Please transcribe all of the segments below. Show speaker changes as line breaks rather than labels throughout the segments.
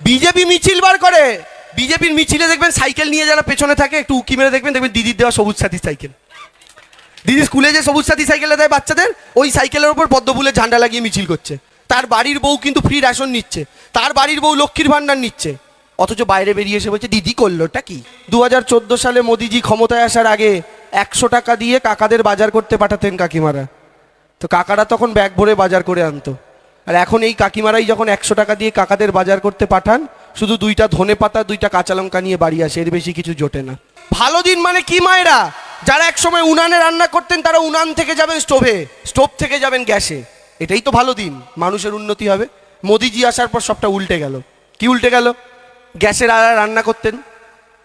BJP মিছিল বার করে, বিজেপির মিছিলে দেখবেন সাইকেল নিয়ে যারা পেছনে থাকে একটু উকি মেরে দেখবেন দিদির দেওয়া সবুজ সাথী সাইকেল। দিদি স্কুলে যে সবুজ সাথী সাইকেলটা দেয় বাচ্চাদের, ওই সাইকেলের ওপর পদ্মফুলের ঝান্ডা লাগিয়ে মিছিল করছে। তার বাড়ির বউ কিন্তু ফ্রি রেশন নিচ্ছে, তার বাড়ির বউ লক্ষ্মীর ভান্ডার নিচ্ছে, অথচ বাইরে বেরিয়ে এসে বলছে দিদি করলোটা কি। 2014 সালে মোদিজি ক্ষমতায় আসার আগে 100 টাকা দিয়ে কাকাদের বাজার করতে পাঠাতেন কাকিমারা, তো কাকারা তখন ব্যাগ ভরে বাজার করে আনতো। আর এখন এই কাকিমারাই যখন 100 টাকা দিয়ে কাকাদের বাজার করতে পাঠান, শুধু 2টা ধনে পাতা 2টা কাঁচা লঙ্কা নিয়ে বাড়ি আসে, এর বেশি কিছু জোটে না। ভালো দিন মানে কি মায়েরা? যারা একসময় উনানে রান্না করতেন তারা উনান থেকে যাবেন স্টোভে, স্টোভ থেকে যাবেন গ্যাসে, এটাই তো ভালো দিন, মানুষের উন্নতি হবে। মোদিজি আসার পর সবটা উল্টে গেল। কি উল্টে গেল? গ্যাসের রান্না করতেন,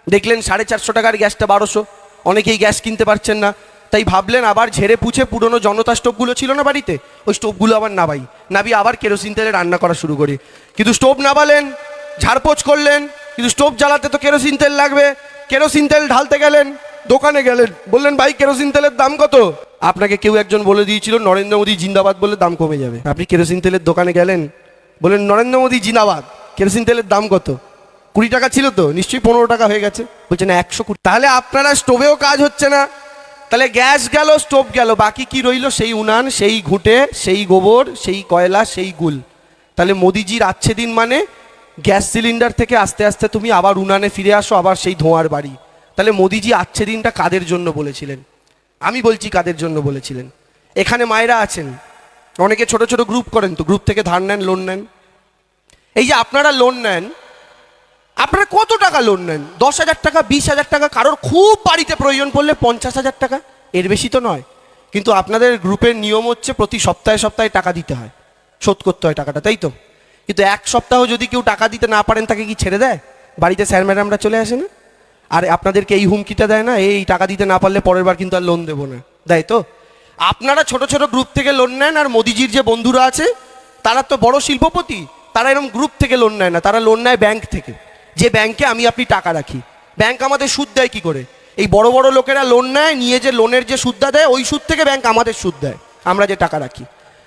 দেখলেন 450 টাকার গ্যাসটা 1200, অনেকেই গ্যাস কিনতে পারছেন না, তাই ভাবলেন আবার ঝেড়ে পুছে পুরনো জনতা স্টোভগুলো ছিল না বাড়িতে, ওই স্টোভগুলো আবার নাবি আবার কেরোসিন তেলে রান্না করা শুরু করি। কিন্তু স্টোভ নাবালেন, ঝাড়পোছ করলেন, কিন্তু স্টোভ জ্বালাতে তো কেরোসিন তেল লাগবে। কেরোসিন তেল ঢালতে গেলেন, দোকানে গেলেন, বললেন ভাই কেরোসিন তেলের দাম কত? আপনাকে কেউ একজন বলে দিয়েছিল নরেন্দ্র মোদী জিন্দাবাদ বললে দাম কমে যাবে। আপনি কেরোসিন তেলের দোকানে গেলেন, বললেন নরেন্দ্র মোদী জিন্দাবাদ, কেরোসিন তেলের দাম কত? 20 টাকা ছিল তো, নিশ্চয়ই 15 টাকা হয়ে গেছে। বলছে না 120। তাহলে আপনারা স্টোভেও কাজ হচ্ছে না, তাহলে গ্যাস গেল, স্টোভ গেল, বাকি কি রইল? সেই উনান, সেই ঘুঁটে, সেই গোবর, সেই কয়লা, সেই গুল। তাহলে মোদিজির আছে দিন মানে গ্যাস সিলিন্ডার থেকে আস্তে আস্তে তুমি আবার উনানে ফিরে আসো, আবার সেই ধোঁয়ার বাড়ি। তাহলে মোদিজি আছে দিনটা কাদের জন্য বলেছিলেন? আমি বলছি কাদের জন্য বলেছিলেন। এখানে মায়েরা আছেন, অনেকে ছোট ছোট গ্রুপ করেন, তো গ্রুপ থেকে ধার নেন, লোন নেন। এই যে আপনারা লোন নেন, আপনারা কত টাকা লোন নেন? 10,000 টাকা, 20,000 টাকা, কারোর খুব বাড়িতে প্রয়োজন পড়লে 50,000 টাকা, এর বেশি তো নয়। কিন্তু আপনাদের গ্রুপের নিয়ম হচ্ছে প্রতি সপ্তাহে সপ্তাহে টাকা দিতে হয়, শোধ করতে হয় টাকাটা, তাই তো? কিন্তু এক সপ্তাহ যদি কেউ টাকা দিতে না পারেন, তাকে কি ছেড়ে দেয়? বাড়িতে স্যার ম্যাডামরা চলে আসে না? আর আপনাদেরকে এই হুমকিটা দেয় না, এই টাকা দিতে না পারলে পরের বার কিন্তু আর লোন দেবো না, দেয় তো? আপনারা ছোট ছোট গ্রুপ থেকে লোন নেন, আর মোদিজির যে বন্ধুরা আছে তারা তো বড় শিল্পপতি, তারা এরকম গ্রুপ থেকে লোন নেয় না, তারা লোন নেয় ব্যাংক থেকে। যে ব্যাংকে আপনি টাকা রাখি, ব্যাংক আমাদের সুদ দেয় কি করে? এই বড় বড় লোকেরা লোন নেয়, নিয়ে যে লোনের যে সুদটা দেয়, ওই সুদ থেকে ব্যাংক আমাদের সুদ দেয়, আমরা যে টাকা রাখি।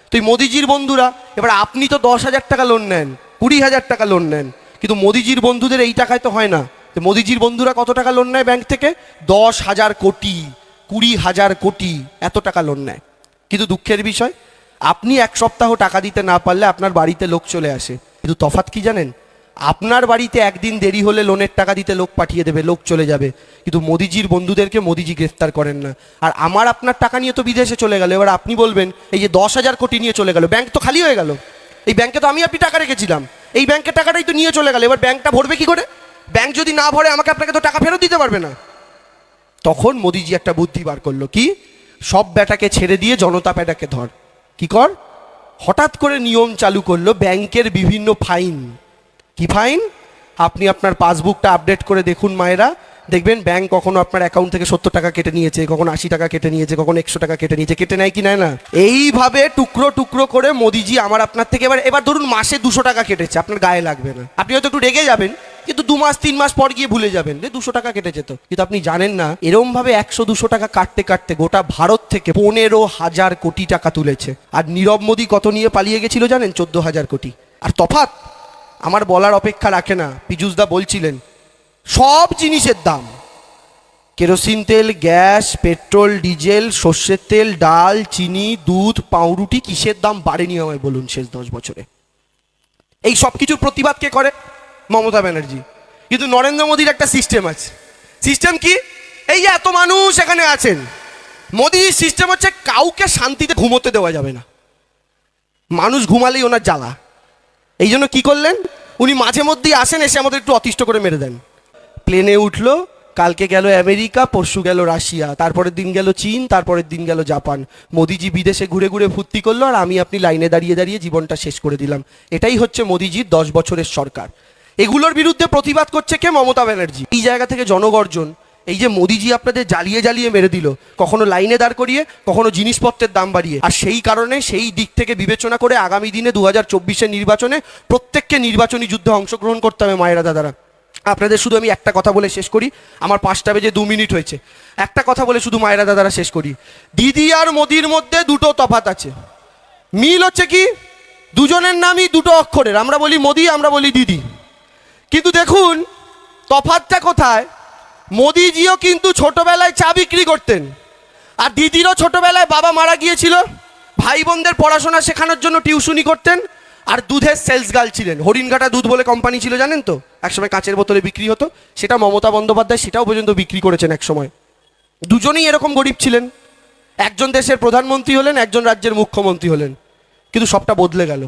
তো এই মোদিজির বন্ধুরা, এবার আপনি তো 10,000 টাকা লোন নেন, 20,000 টাকা লোন নেন, কিন্তু মোদিজির বন্ধুদের এই টাকায় তো হয় না। তো মোদিজির বন্ধুরা কত টাকা লোন নেয় ব্যাংক থেকে? 10,000 কোটি, 20,000 কোটি, এত টাকা লোন নেয়। কিন্তু দুঃখের বিষয়, আপনি এক সপ্তাহ টাকা দিতে না পারলে আপনার বাড়িতে লোক চলে আসে। কিন্তু তফাৎ কি জানেন? আপনার বাড়িতে একদিন দেরি হলে লোনের টাকা দিতে লোক পাঠিয়ে দেবে, লোক চলে যাবে, কিন্তু মোদিজির বন্ধুদেরকে মোদিজি গ্রেফতার করেন না। আর আমার আপনার টাকা নিয়ে তো বিদেশে চলে গেল, এবার আপনি বলবেন এই যে 10,000 কোটি নিয়ে চলে গেল, ব্যাংক তো খালি হয়ে গেল, এই ব্যাংকে তো আপনি টাকা রেখেছিলাম, এই ব্যাংকের টাকাটাই তো নিয়ে চলে গেল, এবার ব্যাংকটা ভরবে কি করে? ব্যাংক যদি না ভরে আমাকে আপনাকে তো টাকা ফেরত দিতে পারবে না। তখন মোদিজি একটা বুদ্ধি বার করলো, কি? সব ব্যাটাকে ছেড়ে দিয়ে জনতা ব্যাটাকে ধর। কি কর? হঠাৎ করে নিয়ম চালু করলো ব্যাংকের বিভিন্ন ফাইন। কি ফাইন? আপনি আপনার পাসবুকটা আপডেট করে দেখুন মায়েরা, দেখবেন ব্যাংক কখনো আপনার অ্যাকাউন্ট থেকে 70 টাকা কেটে নিয়েছে, কখনো 80 টাকা কেটে নিয়েছে, কখনো 100 টাকা কেটে নিয়েছে। কেটে নেয় কি নেয় না? এইভাবে টুকরো টুকরো করে মোদিজি আমার আপনার থেকে এবার ধরুন মাসে 200 টাকা কেটেছে, আপনার গায়ে লাগবে না, আপনি হয়তো একটু রেগে যাবেন, কিন্তু 2 মাস 3 মাস পর গিয়ে ভুলে যাবেন যে 200 টাকা কেটেছে তো। কিন্তু আপনি জানেন না, এরম ভাবে 100-200 টাকা কাটতে কাটতে গোটা ভারত থেকে 15,000 কোটি টাকা তুলেছে। আর নীরব মোদি কত নিয়ে পালিয়ে গেছিল জানেন? 14,000 কোটি। আর তফাৎ আমার বলার অপেক্ষা রাখে না, পীযূষদা বলছিলেন সব জিনিসের দাম, কেরোসিন তেল, গ্যাস, পেট্রোল, ডিজেল, সর্ষের তেল, ডাল, চিনি, দুধ, পাউরুটি, কিসের দাম বাড়েনি আমায় বলুন শেষ 10 বছরে? এই সব কিছুর প্রতিবাদ কে করে? মমতা ব্যানার্জি। কিন্তু নরেন্দ্র মোদীর একটা সিস্টেম আছে। সিস্টেম কি? এই যে এত মানুষ এখানে আছেন, মোদীর সিস্টেম হচ্ছে কাউকে শান্তিতে ঘুমোতে দেওয়া যাবে না, মানুষ ঘুমালেই ওনার জ্বালা। এই জন্য কী করলেন, উনি মাঝে মধ্যেই আসেন, এসে আমাদের একটু অতিষ্ঠ করে মেরে দেন। প্লেনে উঠলো, কালকে গেল আমেরিকা, পরশু গেল রাশিয়া, তারপরের দিন গেল চীন, তারপরের দিন গেল জাপান। মোদিজি বিদেশে ঘুরে ঘুরে ফুর্তি করলো, আর আপনি লাইনে দাঁড়িয়ে দাঁড়িয়ে জীবনটা শেষ করে দিলাম। এটাই হচ্ছে মোদিজির 10 বছরের সরকার। এগুলোর বিরুদ্ধে প্রতিবাদ করছে কে? মমতা ব্যানার্জি। এই জায়গা থেকে জনগর্জন, এই যে মোদিজি আপনাদের জ্বালিয়ে জ্বালিয়ে মেরে দিল, কখনো লাইনে দাঁড় করিয়ে, কখনো জিনিসপত্রের দাম বাড়িয়ে। আর সেই কারণে সেই দিক থেকে বিবেচনা করে আগামী দিনে 2024-এর নির্বাচনে প্রত্যেককে নির্বাচনী যুদ্ধে অংশগ্রহণ করতে হবে মায়েরা দাদারা। আপনাদের শুধু আমি একটা কথা বলে শেষ করি, আমার 5টা বেজে 2 মিনিট হয়েছে, একটা কথা বলে শুধু মায়েরা দাদারা শেষ করি। দিদি আর মোদির মধ্যে দুটো তফাৎ আছে, মিল হচ্ছে কি? দুজনের নামই দুটো অক্ষরের, আমরা বলি মোদি, আমরা বলি দিদি। কিন্তু দেখুন তফাৎটা কোথায়, মোদিজিও কিন্তু ছোটবেলায় চা বিক্রি করতেন, আর দিদিরও ছোটবেলায় বাবা মারা গিয়েছিল, ভাই বোনদের পড়াশোনা শেখানোর জন্য টিউশনি করতেন, আর দুধের সেলস গার্ল ছিলেন। হরিণঘাটা দুধ বলে কোম্পানি ছিল জানেন তো, একসময় কাঁচের বোতলে বিক্রি হতো, সেটা মমতা বন্দ্যোপাধ্যায় সেটাও পর্যন্ত বিক্রি করেছেন একসময়। দুজনেই এরকম গরিব ছিলেন, একজন দেশের প্রধানমন্ত্রী হলেন, একজন রাজ্যের মুখ্যমন্ত্রী হলেন, কিন্তু সবটা বদলে গেল।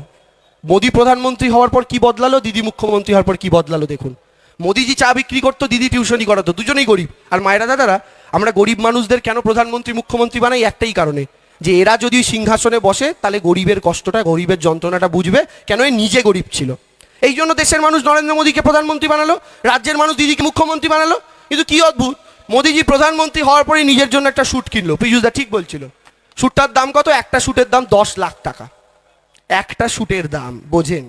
মোদি প্রধানমন্ত্রী হওয়ার পর কি বদলালো, দিদি মুখ্যমন্ত্রী হওয়ার পর কি বদলালো দেখুন। মোদিজি চা বিক্রি করতো, দিদি টিউশনি করাতো, দুজনেই গরিব। আর মায়েরা দাদারা, আমরা গরিব মানুষদের কেন প্রধানমন্ত্রী মুখ্যমন্ত্রী বানাই, একটাই কারণে, যে এরা যদি সিংহাসনে বসে তাহলে গরিবের কষ্টটা, গরিবের যন্ত্রণাটা বুঝবে, কেন এ নিজে গরিব ছিল। এই জন্য দেশের মানুষ নরেন্দ্র মোদীকে প্রধানমন্ত্রী বানালো, রাজ্যের মানুষ দিদিকে মুখ্যমন্ত্রী বানালো। কিন্তু কি অদ্ভুত, মোদিজি প্রধানমন্ত্রী হওয়ার পরে নিজের জন্য একটা শ্যুট কিনলো। পীযূষদা ঠিক বলছিল, শ্যুটটার দাম কত, একটা শ্যুটের দাম 10 লাখ টাকা। একটা শ্যুটের দাম বোঝেন,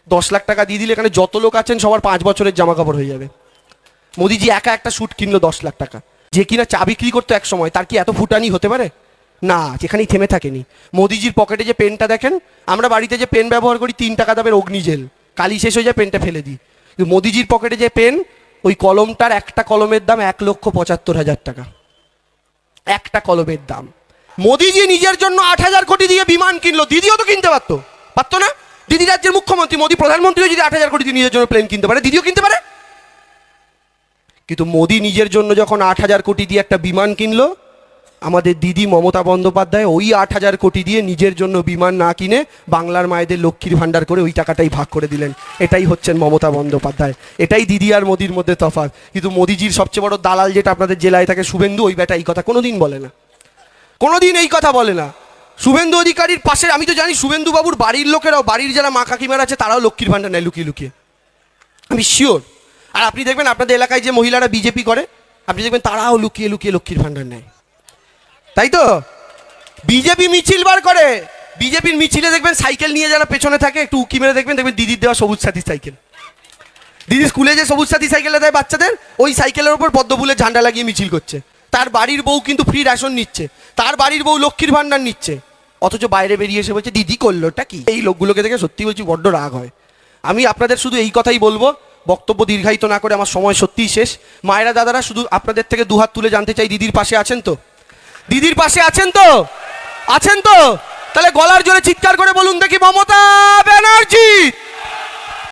10 লাখ টাকা দিয়ে দিলে এখানে যত লোক আছেন সবার 5 বছরের জামা কাপড় হয়ে যাবে। মোদিজি একা একটা শ্যুট কিনলো 10 লাখ টাকা। যে কিনা চা বিক্রি করতো এক সময়, তার কি এত ফুটানি হতে পারে? না, যেখানেই থেমে থাকেনি। মোদিজির পকেটে যে পেনটা দেখেন, আমরা বাড়িতে যে পেন ব্যবহার করি 3 টাকা দামের অগ্নিজেল, কালি শেষ হয়ে যায় পেনটা ফেলে দিই। কিন্তু মোদিজির পকেটে যে পেন, ওই কলমটার একটা কলমের দাম 1,75,000 টাকা, একটা কলমের দাম। মোদিজি নিজের জন্য 8,000 কোটি দিয়ে বিমান কিনলো, দিদিও তো কিনতে পারতো, পারতো না? দিদি রাজ্যের মুখ্যমন্ত্রী, মোদি প্রধানমন্ত্রীও যদি 8,000 কোটি দিয়ে নিজের জন্য প্লেন কিনতে পারে, দিদিও কিনতে পারে। কিন্তু মোদি নিজের জন্য যখন 8,000 কোটি দিয়ে একটা বিমান কিনলো, আমাদের দিদি মমতা বন্দ্যোপাধ্যায় ওই 8,000 কোটি দিয়ে নিজের জন্য বিমান না কিনে বাংলার মায়েদের লক্ষ্মীর ভাণ্ডার করে ওই টাকাটাই ভাগ করে দিলেন। এটাই হচ্ছেন মমতা বন্দ্যোপাধ্যায়, এটাই দিদি আর মোদির মধ্যে তফাৎ। কিন্তু মোদিজির সবচেয়ে বড় দালাল যেটা আপনাদের জেলায় থাকে, শুভেন্দু, ওই বেটা এই কথা কোনোদিন বলে না, কোনোদিন এই কথা বলে না। শুভেন্দু অধিকারীর পাশে, আমি তো জানি শুভেন্দু বাবুর বাড়ির লোকেরাও, বাড়ির যারা মা কাকিমারা আছে তারাও লক্ষ্মীর ভাণ্ডার নেয় লুকিয়ে লুকিয়ে, আমি শিওর। আর আপনি দেখবেন আপনাদের এলাকায় যে মহিলারা বিজেপি করে, আপনি দেখবেন তারাও লুকিয়ে লুকিয়ে লক্ষ্মীর ভাণ্ডার নেয়, তাই তো? বিজেপি মিছিল বার করে, বিজেপির মিছিলে দেখবেন সাইকেল নিয়ে যারা পেছনে থাকে, একটু উকি মেরে দেখবেন, দেখবেন দিদির দেওয়া সবুজ সাথী সাইকেল। দিদি স্কুলে যে সবুজ সাথী সাইকেলটা দেয় বাচ্চাদের, ওই সাইকেলের ওপর পদ্মফুলের ঝান্ডা লাগিয়ে মিছিল করছে। তার বাড়ির বউ কিন্তু ফ্রি রেশন নিচ্ছে, তার বাড়ির বউ লক্ষ্মীর ভাণ্ডার নিচ্ছে, অথচ বাইরে বেরিয়ে এসে বলছে দিদি করলোটা কি। এই লোকগুলোকে দেখে সত্যি বলছি বড্ড রাগ হয়। আমি আপনাদের শুধু এই কথাই বলবো, বক্তব্য দীর্ঘায়িত না করে, আমার সময় সত্যিই শেষ। মায়েরা দাদারা, শুধু আপনাদের থেকে দুহাত তুলে জানতে চাই, দিদির পাশে আছেন তো? দিদির পাশে আছেন তো? আছেন তো? তাহলে গলার জোরে চিৎকার করে বলুন দেখি, মমতা ব্যানার্জি।